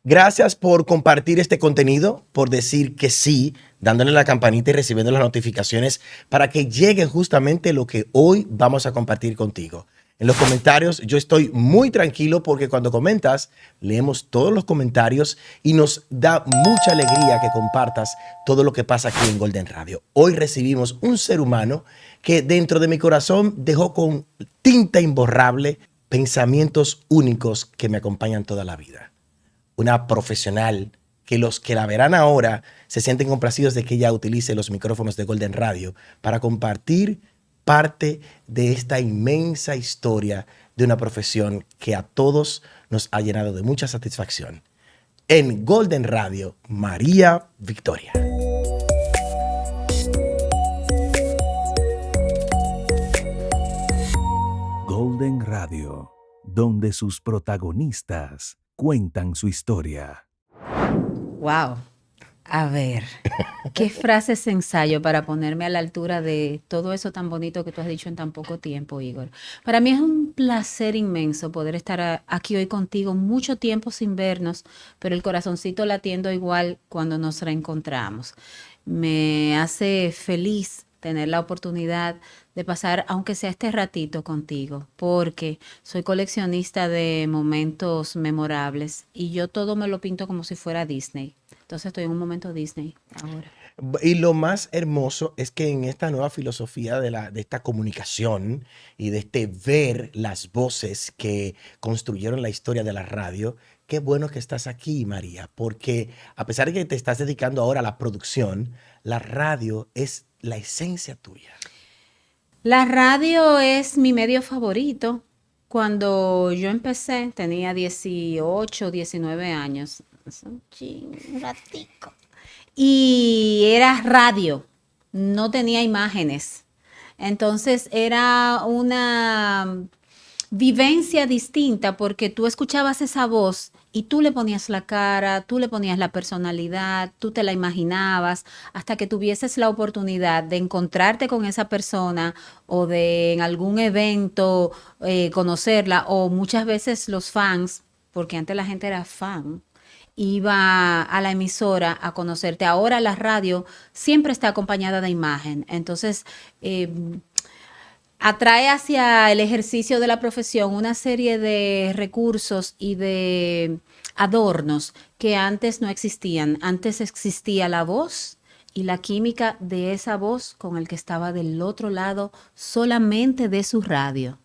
Gracias por compartir este contenido, por decir que sí, dándole la campanita y recibiendo las notificaciones para que llegue justamente lo que hoy vamos a compartir contigo. En los comentarios yo estoy muy tranquilo porque cuando comentas, leemos todos los comentarios y nos da mucha alegría que compartas todo lo que pasa aquí en Golden Radio. Hoy recibimos un ser humano que dentro de mi corazón dejó con tinta imborrable pensamientos únicos que me acompañan toda la vida. Una profesional que los que la verán ahora se sienten complacidos de que ella utilice los micrófonos de Golden Radio para compartir parte de esta inmensa historia de una profesión que a todos nos ha llenado de mucha satisfacción. En Golden Radio, María Victoria. Golden Radio, donde sus protagonistas cuentan su historia. Wow. A ver, ¿qué frases ensayo para ponerme a la altura de todo eso tan bonito que tú has dicho en tan poco tiempo, Igor? Para mí es un placer inmenso poder estar aquí hoy contigo, mucho tiempo sin vernos, pero el corazoncito latiendo igual cuando nos reencontramos. Me hace feliz tener la oportunidad de pasar, aunque sea este ratito contigo, porque soy coleccionista de momentos memorables y yo todo me lo pinto como si fuera Disney. Entonces estoy en un momento Disney ahora. Y lo más hermoso es que en esta nueva filosofía de esta comunicación y de este ver las voces que construyeron la historia de la radio, qué bueno que estás aquí, María, porque a pesar de que te estás dedicando ahora a la producción, la radio es la esencia tuya. La radio es mi medio favorito. Cuando yo empecé tenía 18, 19 años. Es un ratico. Y era radio, no tenía imágenes. Entonces era una vivencia distinta porque tú escuchabas esa voz y tú le ponías la cara, tú le ponías la personalidad, tú te la imaginabas hasta que tuvieses la oportunidad de encontrarte con esa persona o de en algún evento conocerla o muchas veces los fans, porque antes la gente era fan, iba a la emisora a conocerte. Ahora la radio siempre está acompañada de imagen. Entonces, atrae hacia el ejercicio de la profesión una serie de recursos y de adornos que antes no existían. Antes existía la voz y la química de esa voz con el que estaba del otro lado solamente de su radio.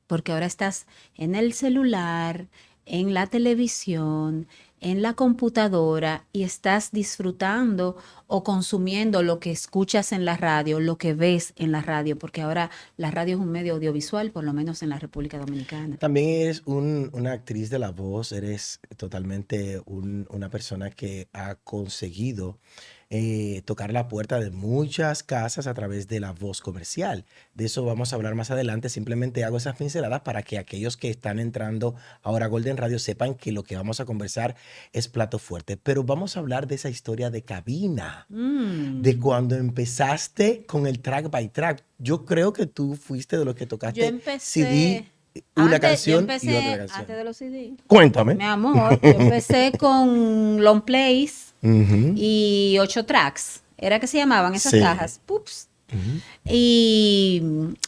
Porque ahora estás en el celular, en la televisión, en la computadora y estás disfrutando o consumiendo lo que escuchas en la radio, lo que ves en la radio, porque ahora la radio es un medio audiovisual, por lo menos en la República Dominicana. También eres una actriz de la voz, eres totalmente una persona que ha conseguido tocar la puerta de muchas casas a través de la voz comercial. De eso vamos a hablar más adelante. Simplemente hago esas pinceladas para que aquellos que están entrando ahora a Golden Radio sepan que lo que vamos a conversar es plato fuerte. Pero vamos a hablar de esa historia de cabina, de cuando empezaste con el track by track. Yo creo que tú fuiste de los que Yo tocaste empecé CD, una canción y otra antes canción. de los CD. Cuéntame. Mi amor, yo empecé con long plays Ujú. y 8 tracks. ¿Era que se llamaban esas Sí. cajas? Pups. Ujú. Y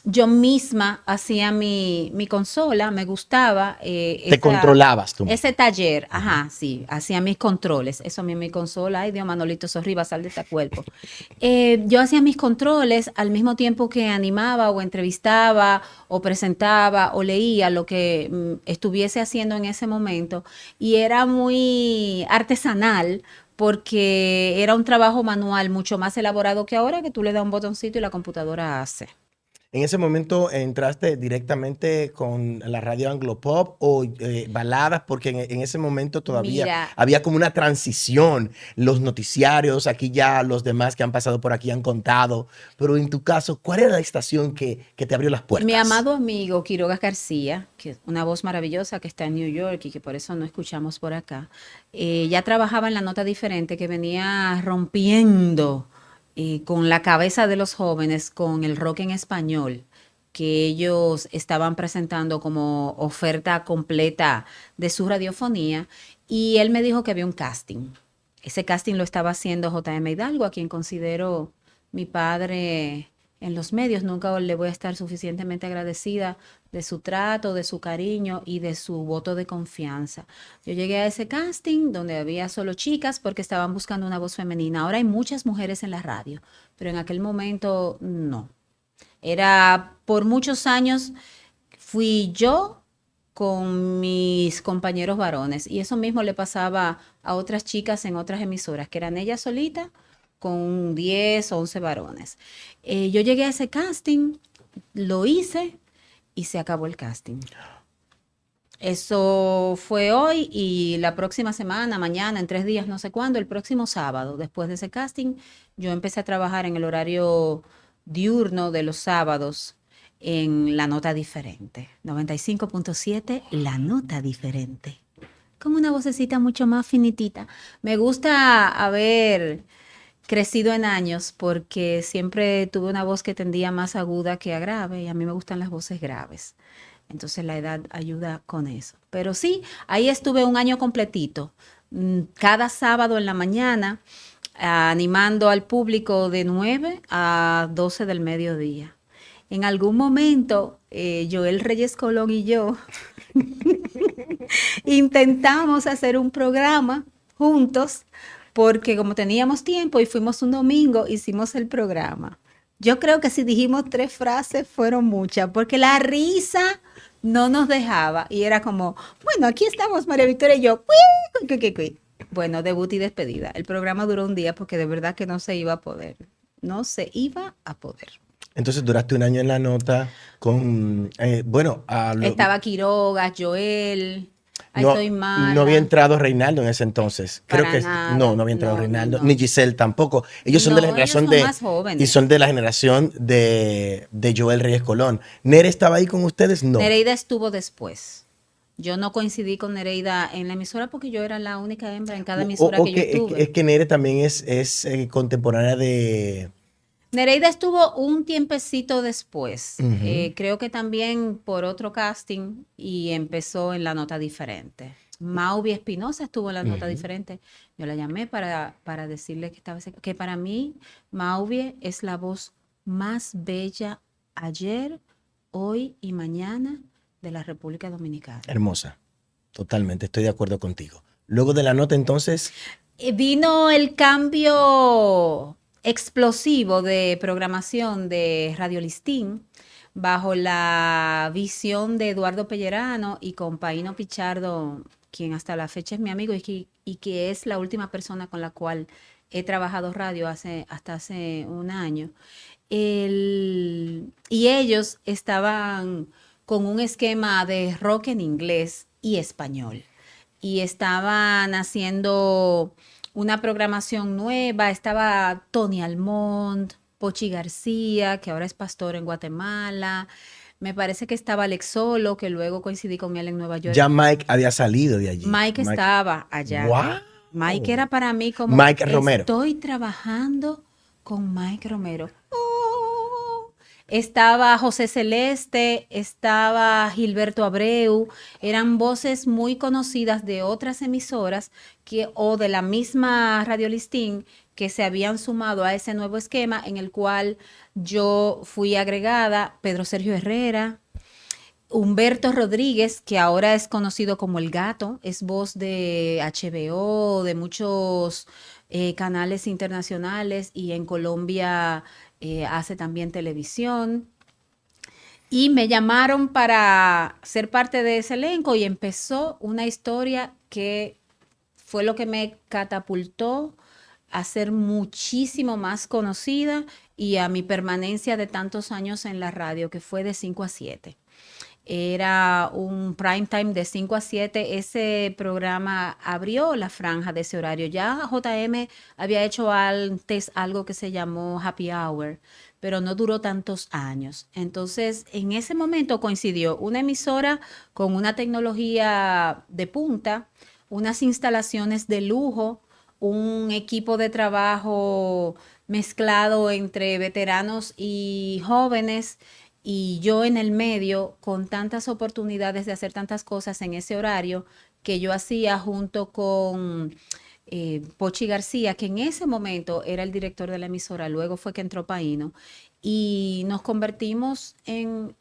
yo misma hacía mi consola, me gustaba Te controlabas tú. ese taller, ajá, sí, hacía mis controles, eso a mí mi consola, ay Dios, Manolito Sorriba, sal de este cuerpo. Yo hacía mis controles al mismo tiempo que animaba o entrevistaba o presentaba o leía lo que estuviese haciendo en ese momento y era muy artesanal porque era un trabajo manual mucho más elaborado que ahora que tú le das un botoncito y la computadora hace. ¿En ese momento entraste directamente con la radio Anglopop o baladas? Porque en ese momento todavía Mira, había como una transición. Los noticiarios, aquí ya los demás que han pasado por aquí han contado. Pero en tu caso, ¿cuál era la estación que te abrió las mi puertas? amado amigo Quiroga García, que es una voz maravillosa que está en New York y que por eso no escuchamos por acá, ya trabajaba en la nota diferente que venía rompiendo con la cabeza de los jóvenes con el rock en español que ellos estaban presentando como oferta completa de su radiofonía y él me dijo que había un casting. Ese casting lo estaba haciendo J.M. Hidalgo, a quien considero mi padre en los medios. Nunca le voy a estar suficientemente agradecida de su trato, de su cariño y de su voto de confianza. Yo llegué a ese casting donde había solo chicas porque estaban buscando una voz femenina. Ahora hay muchas mujeres en la radio, pero en aquel momento no. Era por muchos años, fui yo con mis compañeros varones y eso mismo le pasaba a otras chicas en otras emisoras, que eran ellas solitas con 10 o 11 varones. Yo llegué a ese casting, lo hice y se acabó el casting. Eso fue hoy y la próxima semana, mañana, en 3 días, no sé cuándo, el próximo sábado, después de ese casting, yo empecé a trabajar en el horario diurno de los sábados en La Nota Diferente. 95.7, La Nota Diferente. Con una vocecita mucho más finitita. Me gusta haber crecido en años porque siempre tuve una voz que tendía más aguda que a grave y a mí me gustan las voces graves. Entonces la edad ayuda con eso. Pero sí, ahí estuve un año completito, cada sábado en la mañana, animando al público de 9 a 12 del mediodía. En algún momento, Joel Reyes Colón y yo intentamos hacer un programa juntos porque como teníamos tiempo y fuimos un domingo, hicimos el programa. Yo creo que si dijimos 3 frases fueron muchas, porque la risa no nos dejaba. Y era como, bueno, aquí estamos María Victoria y yo. Bueno, debut y despedida. El programa duró un día porque de verdad que no se iba a poder. No se iba a poder. Entonces duraste un año en La Nota con, Estaba Quiroga, Joel, Ay, no, soy mala. no había entrado Reinaldo en ese entonces. Creo Para que nada. no había entrado No, Reinaldo, no. ni Giselle tampoco. Ellos son de la No, ellos generación son más jóvenes. y son de la generación de Joel Reyes Colón. ¿Nere estaba ahí con ustedes? No. Nereida estuvo después. Yo no coincidí con Nereida en la emisora porque yo era la única hembra en cada emisora que yo estuve. Es que Nere también es contemporánea de... Nereida estuvo un tiempecito después. Ujú. Creo que también por otro casting y empezó en La Nota Diferente. Mauvi Espinosa estuvo en La Nota Diferente. Yo la llamé para decirle que que para mí Mauvi es la voz más bella ayer, hoy y mañana de la República Dominicana. Hermosa. Totalmente, estoy de acuerdo contigo. Luego de La Nota, entonces... Vino el cambio explosivo de programación de Radio Listín bajo la visión de Eduardo Pellerano y con Paino Pichardo, quien hasta la fecha es mi amigo y que es la última persona con la cual he trabajado radio hasta hace un año. Y ellos estaban con un esquema de rock en inglés y español. Y estaban haciendo una programación nueva. Estaba Tony Almond, Pochi García, que ahora es pastor en Guatemala. Me parece que estaba Alex Solo, que luego coincidí con él en Nueva York. Ya Mike había salido de allí. Mike estaba allá. ¡Wow! Mike era para mí como Mike Romero. estoy trabajando con Mike Romero. Oh. Estaba José Celeste, estaba Gilberto Abreu, eran voces muy conocidas de otras emisoras o de la misma Radio Listín que se habían sumado a ese nuevo esquema en el cual yo fui agregada, Pedro Sergio Herrera, Humberto Rodríguez, que ahora es conocido como El Gato, es voz de HBO, de muchos canales internacionales y en Colombia hace también televisión. Y me llamaron para ser parte de ese elenco y empezó una historia que fue lo que me catapultó a ser muchísimo más conocida y a mi permanencia de tantos años en la radio, que fue de 5 a 7. Era un prime time de 5 a 7. Ese programa abrió la franja de ese horario. Ya JM había hecho antes algo que se llamó Happy Hour, pero no duró tantos años. Entonces, en ese momento coincidió una emisora con una tecnología de punta, unas instalaciones de lujo, un equipo de trabajo mezclado entre veteranos y jóvenes, y yo en el medio con tantas oportunidades de hacer tantas cosas en ese horario que yo hacía junto con Pochi García, que en ese momento era el director de la emisora, luego fue que entró Paino, y nos convertimos en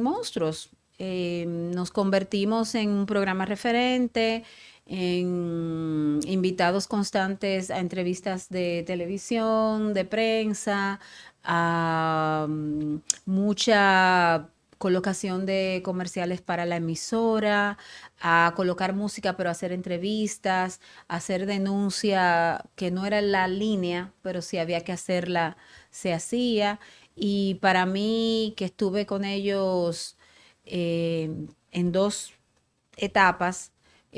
monstruos. Nos convertimos en un programa referente, en invitados constantes a entrevistas de televisión, de prensa, a mucha colocación de comerciales para la emisora, a colocar música, pero a hacer entrevistas, a hacer denuncia que no era la línea, pero si había que hacerla, se hacía. Y para mí, que estuve con ellos eh, en dos etapas,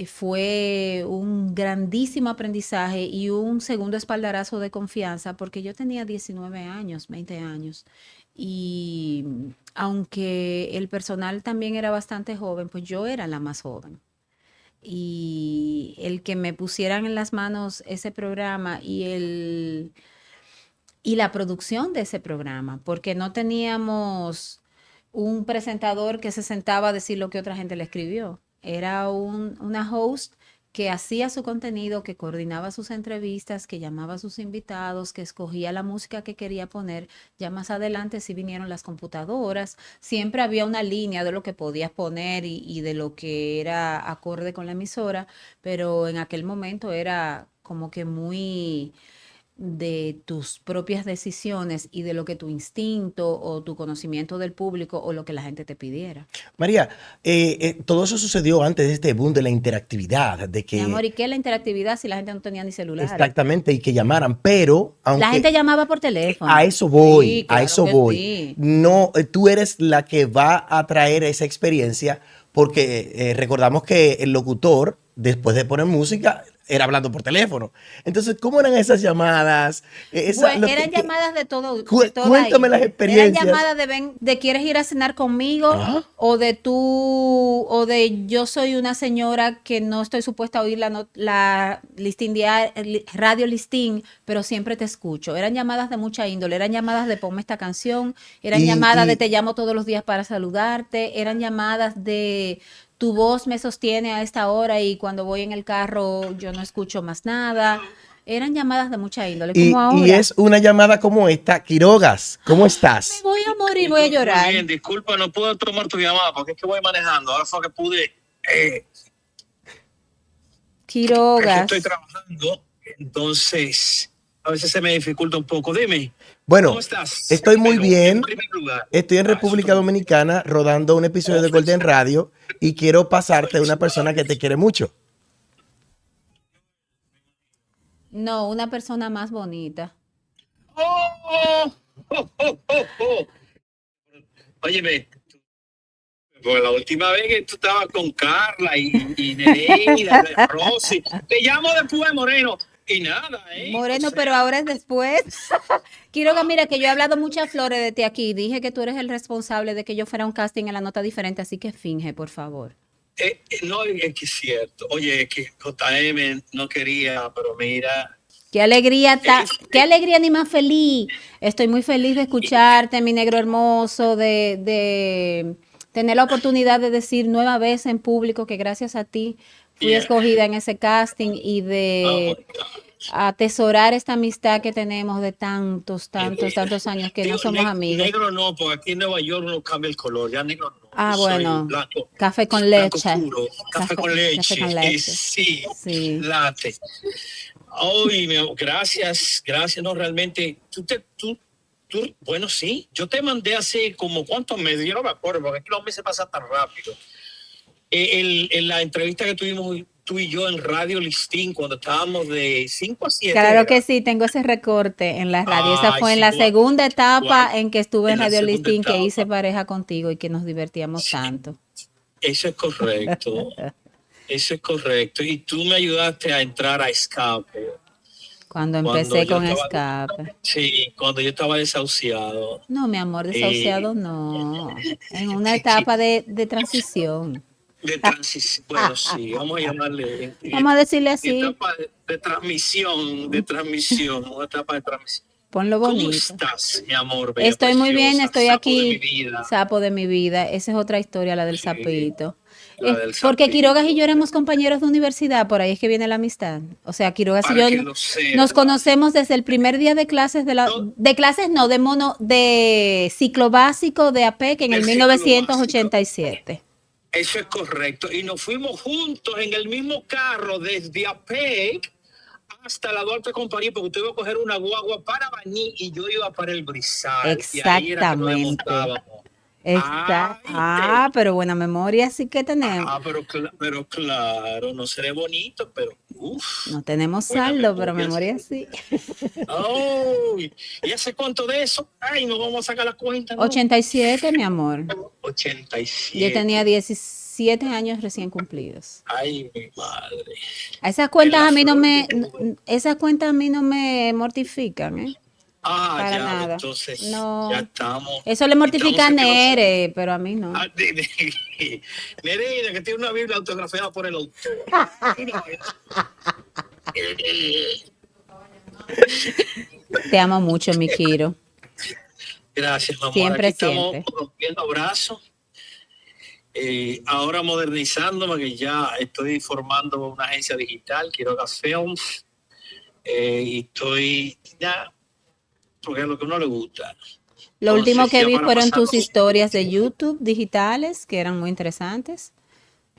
fue un grandísimo aprendizaje y un segundo espaldarazo de confianza, porque yo tenía 19 años, 20 años, y aunque el personal también era bastante joven, pues yo era la más joven. Y el que me pusieran en las manos ese programa y la producción de ese programa, porque no teníamos un presentador que se sentaba a decir lo que otra gente le escribió. Era una host que hacía su contenido, que coordinaba sus entrevistas, que llamaba a sus invitados, que escogía la música que quería poner. Ya más adelante sí vinieron las computadoras. Siempre había una línea de lo que podías poner y de lo que era acorde con la emisora, pero en aquel momento era como que muy de tus propias decisiones y de lo que tu instinto o tu conocimiento del público o lo que la gente te pidiera. María, todo eso sucedió antes de este boom de la interactividad, de Mi amor, que ¿y qué es la interactividad si la gente no tenía ni celulares? exactamente y que llamaran, pero La gente aunque llamaba por a teléfono. eso voy, Sí, a claro eso que voy. sí. No, tú eres la que va a traer esa experiencia porque recordamos que el locutor, después de poner música, era hablando por teléfono. Entonces, ¿cómo eran esas llamadas? Eran llamadas de todo, de toda Cuéntame las índole. Eran experiencias. llamadas de ven, de quieres ir a cenar conmigo, Ajá. o de tú, o de yo soy una señora que no estoy supuesta a oír la listín radio listín, pero siempre te escucho. Eran llamadas de mucha índole, eran llamadas de ponme esta canción, eran Y, llamadas de y, te llamo todos los días para saludarte, eran llamadas de tu voz me sostiene a esta hora y cuando voy en el carro yo no escucho más nada. Eran llamadas de mucha índole, como y ahora. es una llamada como esta. Quirogas, ¿cómo Me estás? voy a morir, voy a Muy llorar. bien, disculpa, no puedo tomar tu llamada porque es que voy manejando. Ahora fue que pude, es que estoy Quirogas. trabajando, entonces a veces se me dificulta un poco. Dime, ¿cómo Bueno, estás? estoy muy Primero, en bien. primer lugar. Estoy en Eso República está muy bien. Dominicana rodando un episodio Oh, de Golden felicidades. Radio y quiero pasarte a una persona que te quiere mucho. No, una persona más bonita. Oh, oh, oh, oh, oh. Óyeme, porque la última vez que tú estabas con Carla y Nereida, y Rosy, te llamo después, Moreno, y nada, ¿eh? Moreno, O pero sea, ahora es después. Quiroga, mira que yo he hablado muchas flores de ti aquí. Dije que tú eres el responsable de que yo fuera a un casting en La Nota Diferente, así que finge, por favor. no, es que es cierto. Oye, es que JM no quería, pero mira. Qué alegría ni más feliz. Estoy muy feliz de escucharte, mi negro hermoso, de tener la oportunidad de decir nueva vez en público que gracias a ti fui Yeah. escogida en ese casting y Oh de my God. atesorar esta amistad que tenemos de tantos años que no Digo, somos amigos. negro no, porque aquí en Nueva York no cambia el color. Ya negro no. Ah, Yo soy bueno, blanco, café con blanco leche. oscuro, café con Café leche. con leche. Sí, Sí. latte. Ay, gracias, no, realmente, bueno, sí, yo te mandé hace como cuántos meses, yo no me acuerdo, porque aquí los meses pasan tan rápido. En la entrevista que tuvimos tú y yo en Radio Listín, cuando estábamos de 5 a 7. Claro que sí, tengo ese recorte en la radio. Esa Ay, fue en sí, la segunda etapa en que estuve en en la Radio segunda Listín, que etapa. hice pareja contigo y que nos divertíamos tanto. Eso es correcto. Eso es correcto. Y tú me ayudaste a entrar a Escape. Cuando Cuando empecé yo con estaba, Escape. sí, cuando yo estaba desahuciado. No, mi amor, desahuciado no. En una Sí, etapa de transición. de transición. Bueno, sí, vamos a llamarle. Vamos a decirle así, Etapa de transmisión, una etapa de transmisión. ponlo ¿Cómo bonito. estás, mi amor, bella Estoy muy bien, preciosa, estoy sapo de mi aquí, vida? sapo de mi vida. Esa es otra historia, la del Sí. sapito. La del Porque Zapito. Quirogas y yo éramos compañeros de universidad, por ahí es que viene la amistad. O sea, Quirogas y Para yo que lo sepa. nos conocemos desde el primer día de clases No, de clases no, de ciclo básico de APEC en el del ciclo básico. 1987. Eso es correcto. Y nos fuimos juntos en el mismo carro desde APEC hasta la Duarte con París, porque usted iba a coger una guagua para Baní y yo iba para el Brizal. Y ahí era que nos Exactamente. desmontábamos. Ay, Pero buena memoria sí que tenemos. pero claro, no seré bonito, pero uff, No tenemos buena saldo, pero memoria. memoria sí. Ay, ¿y hace cuánto de eso? Ay, no vamos a sacar la cuenta, ¿no? 87, mi amor. 87. Yo tenía 17 años recién cumplidos. Ay, mi madre. Esas cuentas En la a mí no flor me, de tu- esas cuentas a mí no me mortifican, ¿eh? Para ya, nada. entonces No. ya estamos. Eso le mortifica a Estamos aquí Nere, pero a mí no. Nereida, que tiene una Biblia autografiada por el autor. Te amo mucho, mi Kiro. Gracias, mi amor. Siempre, Aquí estamos siempre. rompiendo brazos. Ahora modernizándome, que ya estoy formando una agencia digital, Quiroga Films. Y estoy ya, porque es lo que a uno le gusta. Lo último Entonces, que ya vi para fueron tus pasarnos- historias de YouTube digitales, que eran muy interesantes.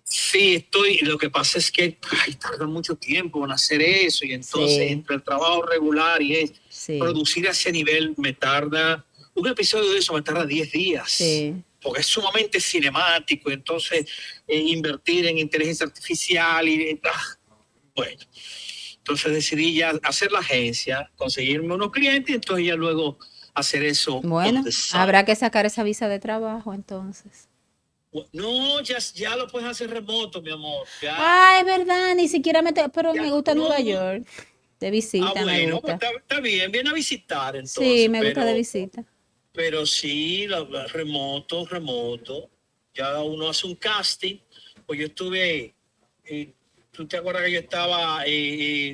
Sí, lo que pasa es que tarda mucho tiempo en hacer eso y entonces Sí. entre el trabajo regular y Sí. producir a ese nivel un episodio de eso me tarda 10 días. Sí. Porque es sumamente cinemático, entonces invertir en inteligencia artificial bueno. Entonces decidí ya hacer la agencia, conseguirme unos clientes y entonces ya luego hacer eso. Bueno, on the side. habrá que sacar esa visa de trabajo entonces. No, ya lo puedes hacer remoto, mi amor. Ya. Ah, es verdad, ni siquiera pero Ya, me gusta no. Nueva York. De visita me Bueno, gusta. pues está bien, viene a visitar entonces. Sí, me gusta de visita. Pero sí, remoto. Ya uno hace un casting. Pues yo estuve, tú te acuerdas que yo estaba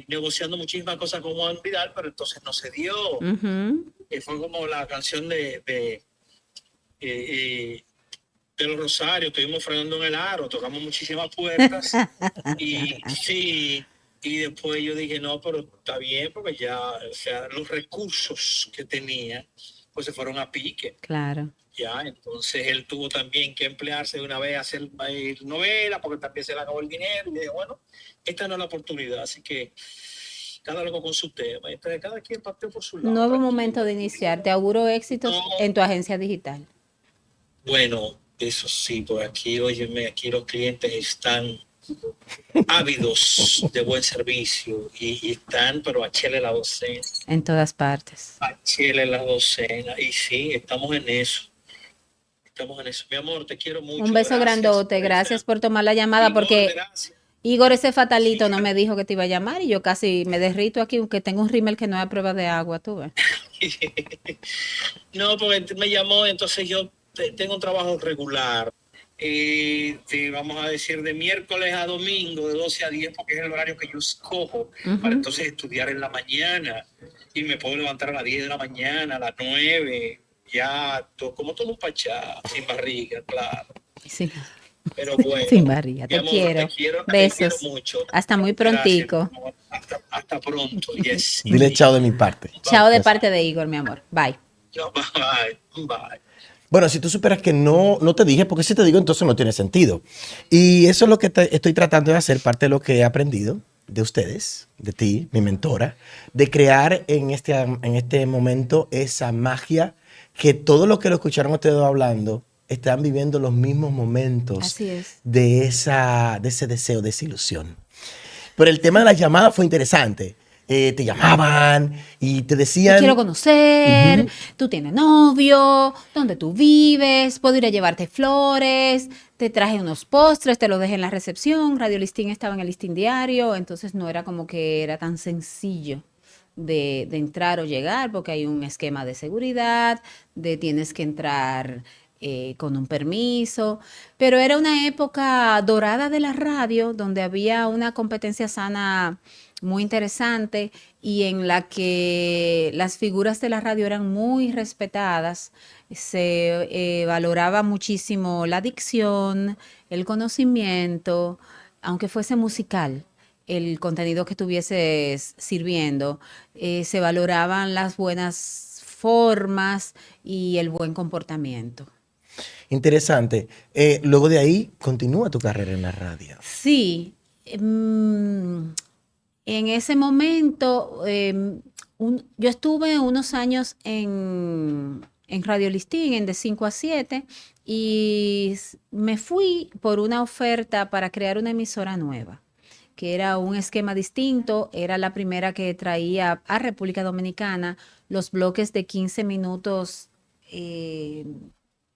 negociando muchísimas cosas con Juan Vidal, pero entonces no se dio. Ujú. Fue como la canción de los Rosarios, estuvimos frenando en el aro, tocamos muchísimas puertas. Y sí, y después yo dije, no, pero está bien, porque ya, o sea, los recursos que tenía, pues se fueron a pique. Claro. Ya, entonces él tuvo también que emplearse de una vez a hacer novela, porque también se le acabó el dinero. Y dije, bueno, esta no es la oportunidad, así que cada loco con su tema. Entonces cada quien partió por su lado. Nuevo tranquilo. momento de iniciar. Te auguro éxitos No. en tu agencia digital. Bueno, eso sí, pues aquí, óyeme, aquí los clientes están ávidos de buen servicio y están, pero a chele la docena. En todas partes. A chele la docena. Y sí, estamos en eso. Mi amor, te quiero mucho. Un beso grandote. Gracias por tomar la llamada, porque Gracias. Igor, ese fatalito, no me dijo que te iba a llamar y yo casi me derrito aquí, aunque tengo un rímel que no es a prueba de agua, tú ves. No, porque me llamó, entonces yo tengo un trabajo regular. Vamos a decir de miércoles a domingo, de 12 a 10, porque es el horario que yo escojo para entonces estudiar en la mañana. Y me puedo levantar a las 10 de la mañana, a las 9, ya, como todo un pachá, sin barriga, claro. Sí. Pero bueno, Sin barriga. mi Te amor, quiero. te Besos. quiero mucho. Hasta muy prontico. Gracias, hasta pronto. Yes. Dile chao de mi parte. Chao de parte de Igor, mi amor. Bye. Bye. Bueno, si tú superas que no te dije, porque si te digo, entonces no tiene sentido. Y eso es lo que estoy tratando de hacer, parte de lo que he aprendido de ustedes, de ti, mi mentora, de crear en este momento esa magia que todo lo que lo escucharon ustedes hablando están viviendo los mismos momentos. Así es. de ese deseo, de esa ilusión. Pero el tema de las llamadas fue interesante. Te llamaban y te decían... Te quiero conocer, tú tienes novio, dónde tú vives, puedo ir a llevarte flores, te traje unos postres, te los dejé en la recepción, Radio Listín estaba en el Listín Diario, entonces no era como que era tan sencillo de entrar o llegar, porque hay un esquema de seguridad, tienes que entrar con un permiso, pero era una época dorada de la radio, donde había una competencia sana muy interesante y en la que las figuras de la radio eran muy respetadas. Se valoraba muchísimo la dicción, el conocimiento, aunque fuese musical, el contenido que estuvieses sirviendo, se valoraban las buenas formas y el buen comportamiento. Interesante. Luego de ahí, continúa tu carrera en la radio. Sí, en ese momento yo estuve unos años en Radio Listín, en de 5 a 7, y me fui por una oferta para crear una emisora nueva, que era un esquema distinto. Era la primera que traía a República Dominicana los bloques de 15 minutos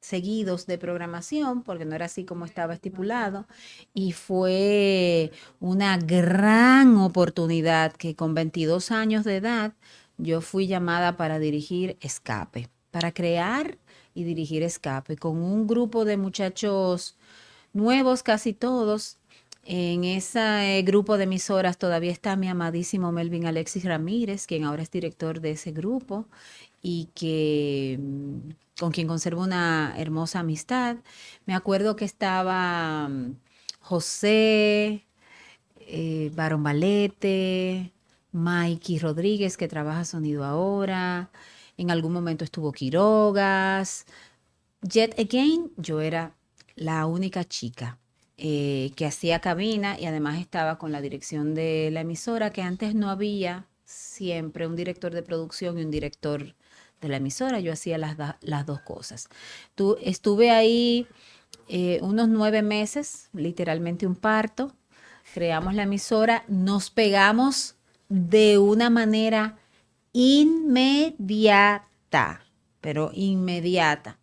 seguidos de programación, porque no era así como estaba estipulado, y fue una gran oportunidad que con 22 años de edad yo fui llamada para dirigir Escape, para crear y dirigir Escape, con un grupo de muchachos nuevos, casi todos. En ese grupo de emisoras todavía está mi amadísimo Melvin Alexis Ramírez, quien ahora es director de ese grupo y que con quien conservo una hermosa amistad. Me acuerdo que estaba José, Barón Valete, Mikey Rodríguez, que trabaja sonido ahora. En algún momento estuvo Quirogas. Yet Again, yo era la única chica que hacía cabina y además estaba con la dirección de la emisora, que antes no había siempre un director de producción y un director de la emisora. Yo hacía las dos cosas. Estuve ahí unos 9 meses, literalmente un parto. Creamos la emisora, nos pegamos de una manera inmediata, pero inmediata.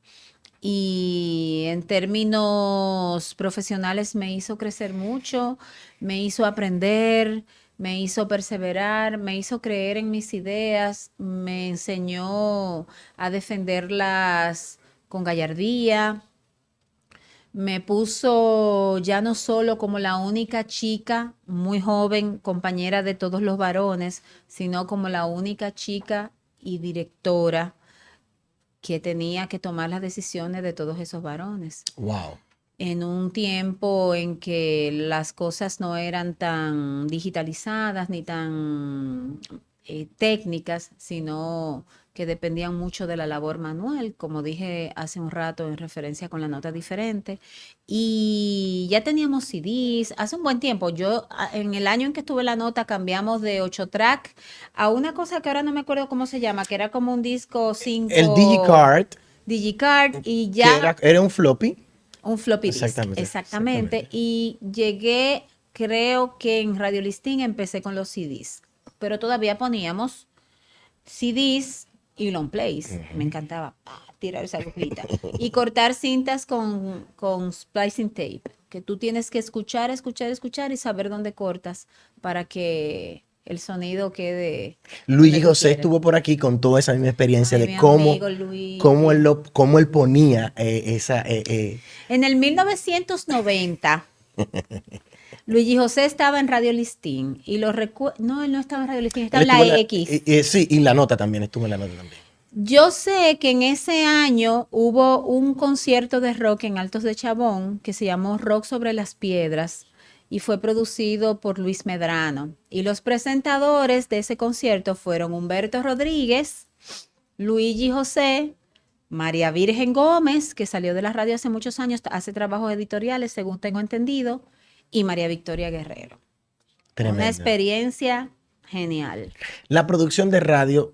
Y en términos profesionales me hizo crecer mucho, me hizo aprender, me hizo perseverar, me hizo creer en mis ideas, me enseñó a defenderlas con gallardía. Me puso ya no solo como la única chica muy joven, compañera de todos los varones, sino como la única chica y directora que tenía que tomar las decisiones de todos esos varones. Wow. En un tiempo en que las cosas no eran tan digitalizadas ni tan técnicas, sino que dependían mucho de la labor manual, como dije hace un rato en referencia con la nota diferente. Y ya teníamos CDs hace un buen tiempo. Yo, en el año en que estuve en la nota, cambiamos de 8 track a una cosa que ahora no me acuerdo cómo se llama, que era como un disco 5. El Digicard, Digicard, y que ya era un floppy. un floppy disk, Exactamente, exactamente. exactamente. Y llegué, creo que en Radio Listín empecé con los CDs, pero todavía poníamos CDs y long plays. Me encantaba tirar esa agujita y cortar cintas con splicing tape, que tú tienes que escuchar, escuchar, escuchar y saber dónde cortas para que el sonido quede Luigi donde tú José quieres. estuvo por aquí con toda esa misma experiencia Ay, de mi cómo, amigo Luigi. cómo él ponía esa... En el 1990, Luigi José estaba en Radio Listín y lo recuerdo. No, él no estaba en Radio Listín, estaba él en estuvo la en X. sí, y la nota también, estuvo en la nota también. Yo sé que en ese año hubo un concierto de rock en Altos de Chabón que se llamó Rock sobre las Piedras y fue producido por Luis Medrano. Y los presentadores de ese concierto fueron Humberto Rodríguez, Luigi José, María Virgen Gómez, que salió de la radio hace muchos años, hace trabajos editoriales, según tengo entendido, y María Victoria Guerrero. Tremendo. Una experiencia genial. La producción de radio,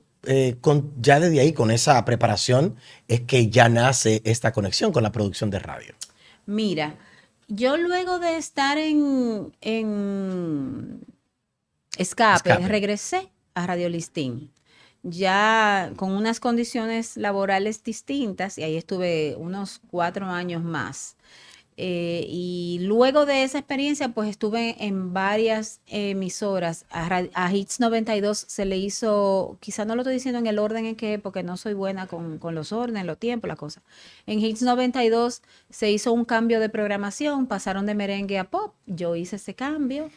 ya desde ahí, con esa preparación, es que ya nace esta conexión con la producción de radio. Mira, yo luego de estar en Escape, regresé a Radio Listín, ya con unas condiciones laborales distintas, y ahí estuve unos 4 años más. Y luego de esa experiencia, pues estuve en varias emisoras. A Hits 92 se le hizo, quizá no lo estoy diciendo en el orden en que, porque no soy buena con los órdenes, los tiempos, la cosa. En Hits 92 se hizo un cambio de programación, pasaron de merengue a pop. Yo hice ese cambio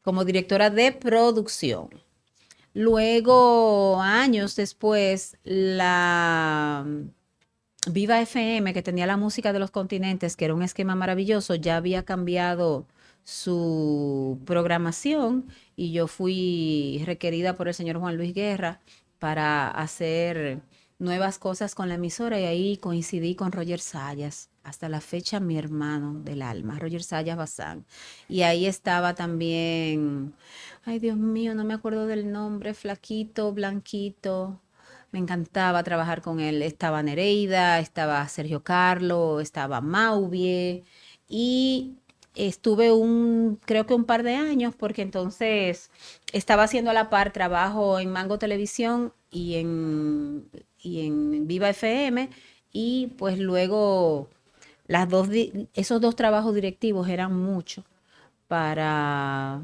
como directora de producción. Luego, años después, la Viva FM, que tenía la música de los continentes, que era un esquema maravilloso, ya había cambiado su programación y yo fui requerida por el señor Juan Luis Guerra para hacer nuevas cosas con la emisora y ahí coincidí con Roger Sayas. Hasta la fecha, mi hermano del alma, Roger Sayas Bazán. Y ahí estaba también, ay Dios mío, no me acuerdo del nombre, flaquito, blanquito. Me encantaba trabajar con él. Estaba Nereida, estaba Sergio Carlo, estaba Mauvie y estuve creo que un par de años porque entonces estaba haciendo a la par trabajo en Mango Televisión y en Viva FM y pues luego esos dos trabajos directivos eran mucho para,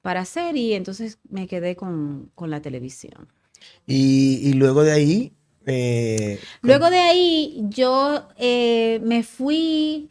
para hacer y entonces me quedé con la televisión. Y luego de ahí, Luego de ahí yo me fui,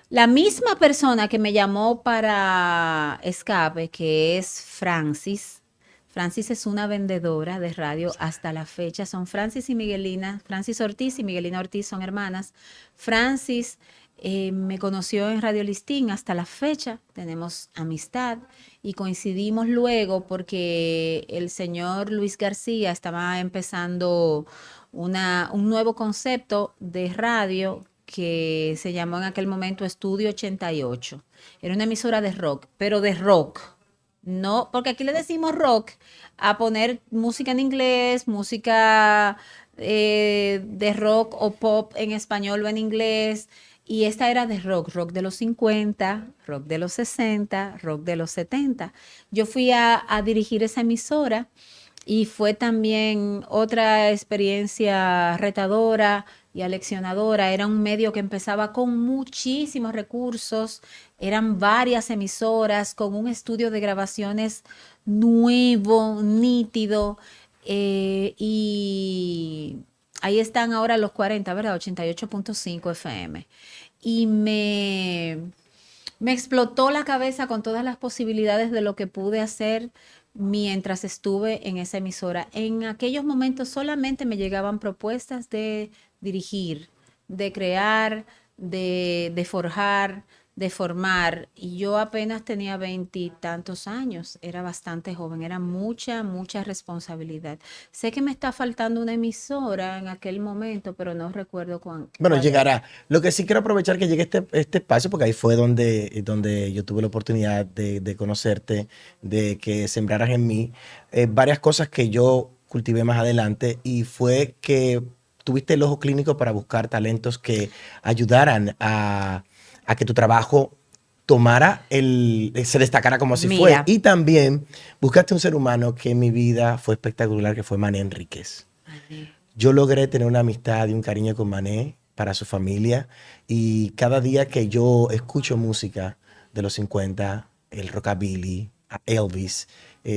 la misma persona que me llamó para Escape, que es Francis. Francis es una vendedora de radio hasta la fecha. Son Francis y Miguelina, Francis Ortiz y Miguelina Ortiz son hermanas. Francis me conoció en Radio Listín hasta la fecha. Tenemos amistad y coincidimos luego porque el señor Luis García estaba empezando un nuevo concepto de radio que se llamó en aquel momento Estudio 88. Era una emisora de rock, pero de rock. No, porque aquí le decimos rock a poner música en inglés, música de rock o pop en español o en inglés. Y esta era de rock, rock de los 50, rock de los 60, rock de los 70. Yo fui a dirigir esa emisora y fue también otra experiencia retadora y aleccionadora. Era un medio que empezaba con muchísimos recursos, eran varias emisoras con un estudio de grabaciones nuevo, nítido, y ahí están ahora los 40, ¿verdad? 88.5 FM. Y me explotó la cabeza con todas las posibilidades de lo que pude hacer mientras estuve en esa emisora. En aquellos momentos solamente me llegaban propuestas de dirigir, de crear, de forjar, de formar. Y yo apenas tenía 20 y tantos años, era bastante joven, era mucha, mucha responsabilidad. Sé que me está faltando una emisora en aquel momento, pero no recuerdo bueno, cuál era. llegará. Lo que sí quiero aprovechar que llegue este espacio, porque ahí fue donde yo tuve la oportunidad de conocerte, de que sembraras en mí varias cosas que yo cultivé más adelante y fue que tuviste el ojo clínico para buscar talentos que ayudaran a que tu trabajo se destacara como así fue. Mira, Y también buscaste un ser humano que en mi vida fue espectacular, que fue Mané Enríquez. Yo logré tener una amistad y un cariño con Mané para su familia y cada día que yo escucho música de los 50, el rockabilly, a Elvis,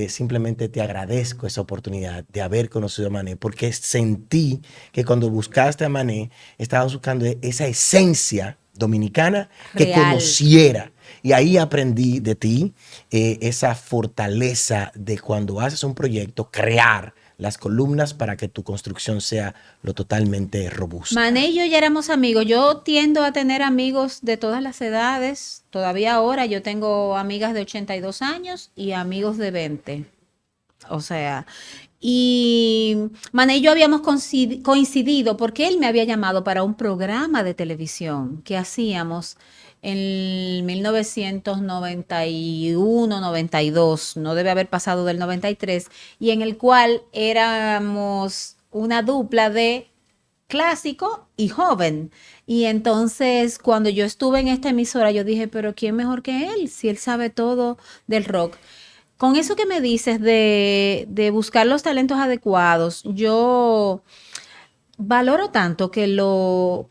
simplemente te agradezco esa oportunidad de haber conocido a Mané porque sentí que cuando buscaste a Mané estabas buscando esa esencia dominicana que real. conociera. Y ahí aprendí de ti esa fortaleza de cuando haces un proyecto, crear las columnas para que tu construcción sea lo totalmente Mané robusta. y yo ya éramos amigos. Yo tiendo a tener amigos de todas las edades. Todavía ahora yo tengo amigas de 82 años y amigos de 20. O sea, y Mané y yo habíamos coincidido porque él me había llamado para un programa de televisión que hacíamos en 1991, 92, no debe haber pasado del 93, y en el cual éramos una dupla de clásico y joven. Y entonces cuando yo estuve en esta emisora, yo dije, pero ¿quién mejor que él? Si él sabe todo del rock. Con eso que me dices de buscar los talentos adecuados, yo valoro tanto que lo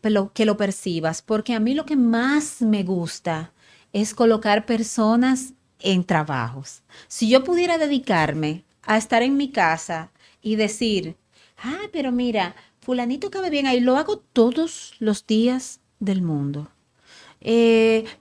percibas, porque a mí lo que más me gusta es colocar personas en trabajos. Si yo pudiera dedicarme a estar en mi casa y decir, ah, pero mira, fulanito cabe bien ahí, lo hago todos los días del mundo.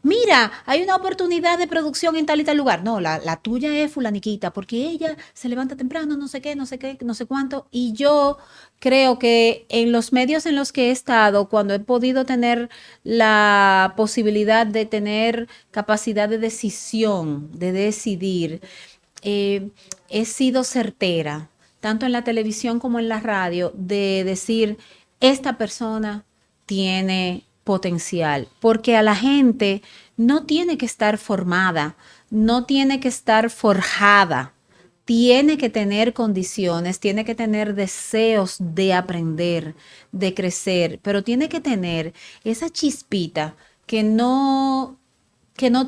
Mira, hay una oportunidad de producción en tal y tal lugar. No, la tuya es fulaniquita, porque ella se levanta temprano, no sé qué, no sé qué, no sé cuánto. Y yo creo que en los medios en los que he estado, cuando he podido tener la posibilidad de tener capacidad de decisión, de decidir, eh, he sido certera, tanto en la televisión como en la radio, de decir, esta persona tiene potencial, porque a la gente no tiene que estar formada, no tiene que estar forjada, tiene que tener condiciones, tiene que tener deseos de aprender, de crecer, pero tiene que tener esa chispita que no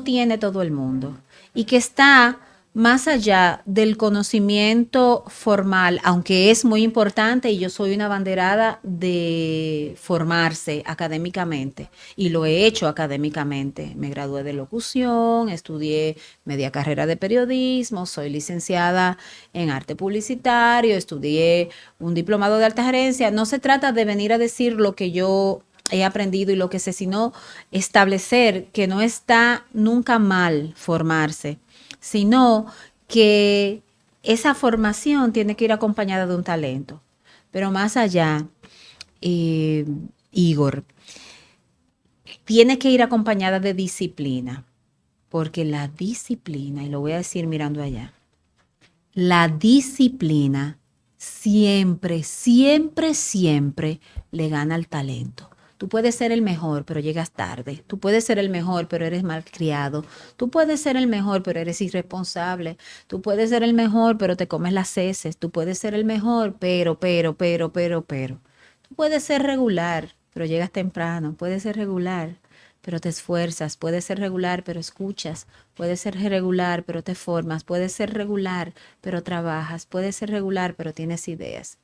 tiene todo el mundo y que está más allá del conocimiento formal, aunque es muy importante y yo soy una abanderada de formarse académicamente y lo he hecho académicamente. Me gradué de locución, estudié media carrera de periodismo, soy licenciada en arte publicitario, estudié un diplomado de alta gerencia. No se trata de venir a decir lo que yo he aprendido y lo que sé, sino establecer que no está nunca mal formarse, sino que esa formación tiene que ir acompañada de un talento. Pero más allá, eh, Igor, tiene que ir acompañada de disciplina, porque la disciplina, y lo voy a decir mirando allá, la disciplina siempre, siempre, siempre le gana al talento. Tú puedes ser el mejor, pero llegas tarde. Tú puedes ser el mejor, pero eres malcriado. Tú puedes ser el mejor, pero eres irresponsable. Tú puedes ser el mejor, pero te comes las heces. Tú puedes ser el mejor, pero. Tú puedes ser regular, pero llegas temprano. Puedes ser regular, pero te esfuerzas. Puedes ser regular, pero escuchas. Puedes ser regular, pero te formas. Puedes ser regular, pero trabajas. Puedes ser regular, pero tienes ideas.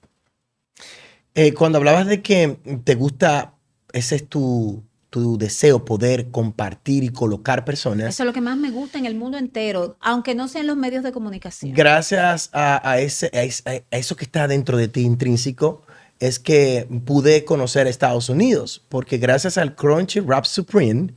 Cuando hablabas de que te gusta, ese es tu deseo, poder compartir y colocar personas, Eso es lo que más me gusta en el mundo entero, aunque no sea en los medios de comunicación. gracias a eso que está dentro de ti intrínseco, es que pude conocer Estados Unidos, porque gracias al Crunchy Rap Supreme,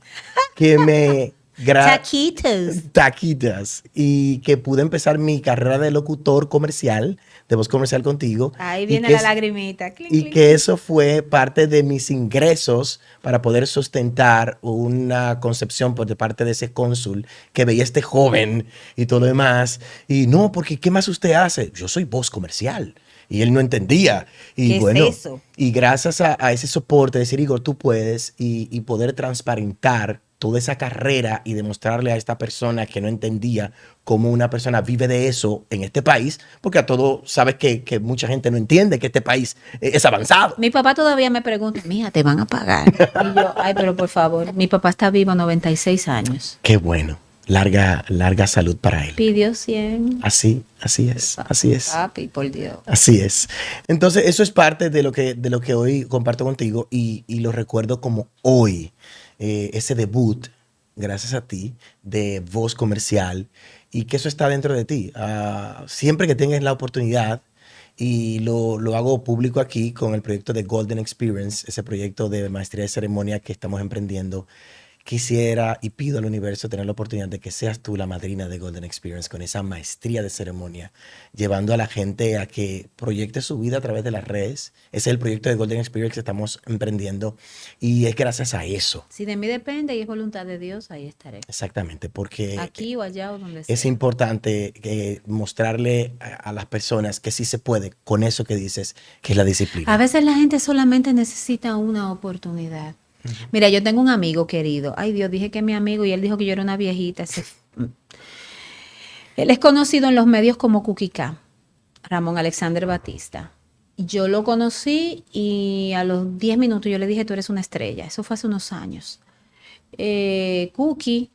que me... Taquitos. Taquitas. Y que pude empezar mi carrera de locutor comercial, de voz comercial contigo. Ahí y viene que la es- lagrimita. Clink, Y clink, que clink. eso fue parte de mis ingresos para poder sustentar una concepción por de parte de ese cónsul que veía a este joven y todo lo demás. Y no, porque ¿qué más usted hace? Yo soy voz comercial. Y él no entendía. Y ¿Qué es bueno, eso? y gracias a ese soporte, decir, Igor, tú puedes, y poder transparentar toda esa carrera y demostrarle a esta persona que no entendía cómo una persona vive de eso en este país, porque a todo sabes que mucha gente no entiende que este país es avanzado. Mi papá todavía me pregunta, mija, ¿te van a pagar? Y yo, ay, pero por favor, mi papá está vivo, 96 años. Qué bueno. Larga, larga salud para él. Pidió 100. Así es, así es. Papi, por Dios. Así es. Entonces, eso es parte de lo que hoy comparto contigo y lo recuerdo como hoy, ese debut, gracias a ti, de voz comercial y que eso está dentro de ti. Siempre que tengas la oportunidad, y lo hago público aquí con el proyecto de Golden Experience, ese proyecto de maestría de ceremonia que estamos emprendiendo. Quisiera y pido al universo tener la oportunidad de que seas tú la madrina de Golden Experience con esa maestría de ceremonia, llevando a la gente a que proyecte su vida a través de las redes. Ese es el proyecto de Golden Experience que estamos emprendiendo y es gracias a eso, Si de mí depende y es voluntad de Dios, ahí estaré. exactamente, porque Aquí o allá o donde sea. es importante mostrarle a las personas que sí se puede con eso que dices, que es la disciplina. A veces la gente solamente necesita una oportunidad. Mira, yo tengo un amigo querido. Ay, Dios, dije que es mi amigo y él dijo que yo era una viejita. Él es conocido en los medios como Kukika, Ramón Alexander Batista. Yo lo conocí y a los 10 minutos yo le dije, tú eres una estrella. Eso fue hace unos años. Cookie